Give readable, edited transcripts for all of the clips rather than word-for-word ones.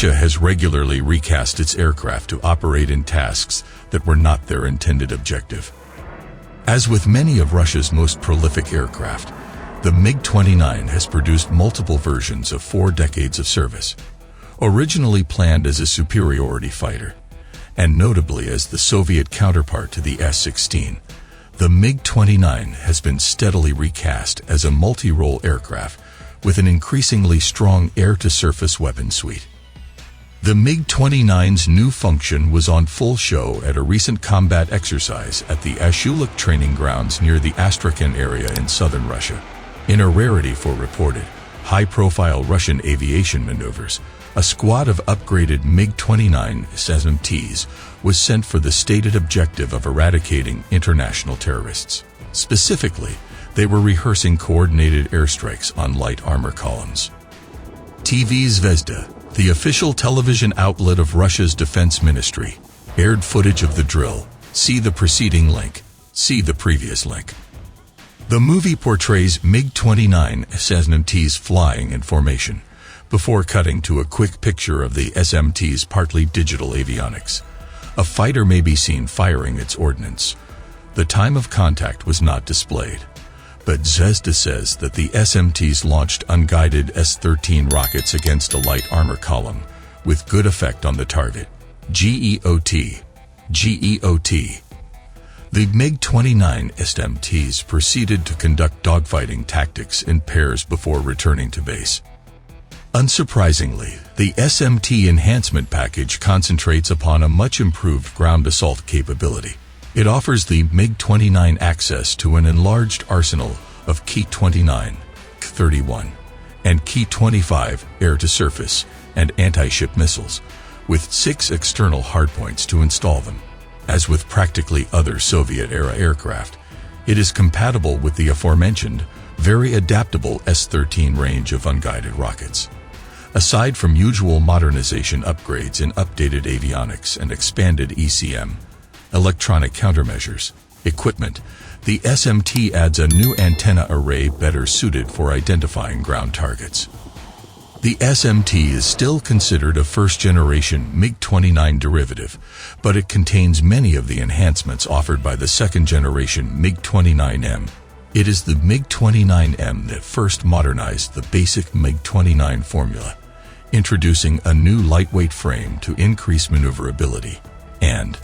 Russia has regularly recast its aircraft to operate in tasks that were not their intended objective. As with many of Russia's most prolific aircraft, the MiG-29 has produced multiple versions of 4 decades of service. Originally planned as a superiority fighter, and notably as the Soviet counterpart to the S-16, the MiG-29 has been steadily recast as a multi-role aircraft with an increasingly strong air-to-surface weapon suite. The MiG-29's new function was on full show at a recent combat exercise at the Ashulak training grounds near the Astrakhan area in southern Russia. In a rarity for reported, high-profile Russian aviation maneuvers, a squad of upgraded MiG-29 SMTs was sent for the stated objective of eradicating international terrorists. Specifically, they were rehearsing coordinated airstrikes on light armor columns. TV Zvezda, the official television outlet of Russia's defense ministry, aired footage of the drill. See the preceding link. See the previous link. The movie portrays MiG-29 SMTs flying in formation, before cutting to a quick picture of the SMT's partly digital avionics. A fighter may be seen firing its ordnance. The time of contact was not displayed, but Zvezda says that the SMTs launched unguided S-13 rockets against a light armor column, with good effect on the target. GEOT. The MiG-29 SMTs proceeded to conduct dogfighting tactics in pairs before returning to base. Unsurprisingly, the SMT enhancement package concentrates upon a much improved ground assault capability. It offers the MiG-29 access to an enlarged arsenal of Ki-29, K-31, and Ki-25 air-to-surface and anti-ship missiles, with 6 external hardpoints to install them. As with practically other Soviet-era aircraft, it is compatible with the aforementioned, very adaptable S-13 range of unguided rockets. Aside from usual modernization upgrades in updated avionics and expanded ECM, electronic countermeasures, equipment, the SMT adds a new antenna array better suited for identifying ground targets. The SMT is still considered a first-generation MiG-29 derivative, but it contains many of the enhancements offered by the second-generation MiG-29M. It is the MiG-29M that first modernized the basic MiG-29 formula, introducing a new lightweight frame to increase maneuverability, and,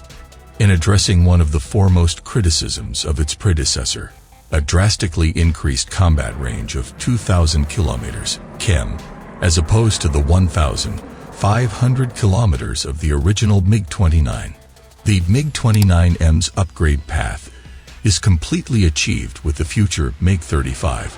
in addressing one of the foremost criticisms of its predecessor, a drastically increased combat range of 2,000 kilometers, km, as opposed to the 1,500 kilometers of the original MiG-29. The MiG-29M's upgrade path is completely achieved with the future MiG-35,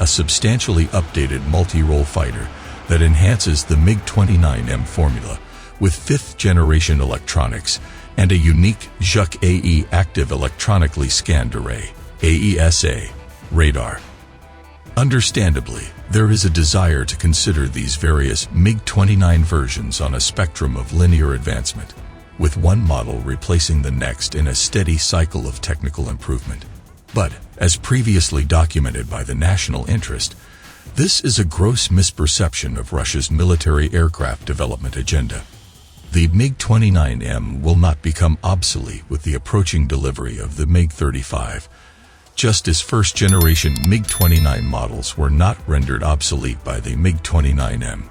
a substantially updated multi-role fighter that enhances the MiG-29M formula with 5th-generation electronics and a unique Zhuk AE active electronically scanned array, AESA, radar. Understandably, there is a desire to consider these various MiG-29 versions on a spectrum of linear advancement, with one model replacing the next in a steady cycle of technical improvement. But, as previously documented by the national interest, this is a gross misperception of Russia's military aircraft development agenda. The MiG-29M will not become obsolete with the approaching delivery of the MiG-35, just as first-generation MiG-29 models were not rendered obsolete by the MiG-29M.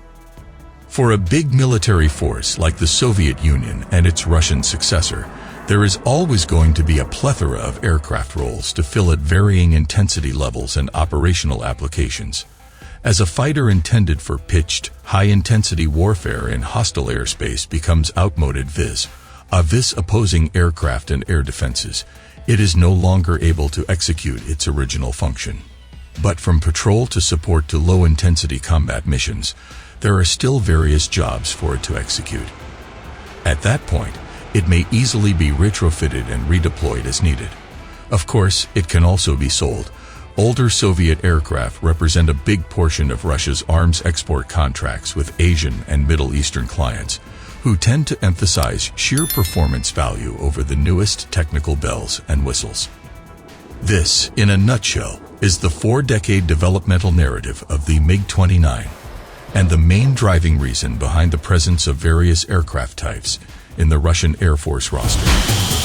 For a big military force like the Soviet Union and its Russian successor, there is always going to be a plethora of aircraft roles to fill at varying intensity levels and operational applications. As a fighter intended for pitched, high-intensity warfare in hostile airspace becomes outmoded vis opposing aircraft and air defenses, it is no longer able to execute its original function. But from patrol to support to low-intensity combat missions, there are still various jobs for it to execute. At that point, it may easily be retrofitted and redeployed as needed. Of course, it can also be sold. Older Soviet aircraft represent a big portion of Russia's arms export contracts with Asian and Middle Eastern clients, who tend to emphasize sheer performance value over the newest technical bells and whistles. This, in a nutshell, is the 4-decade developmental narrative of the MiG-29. and the main driving reason behind the presence of various aircraft types in the Russian Air Force roster.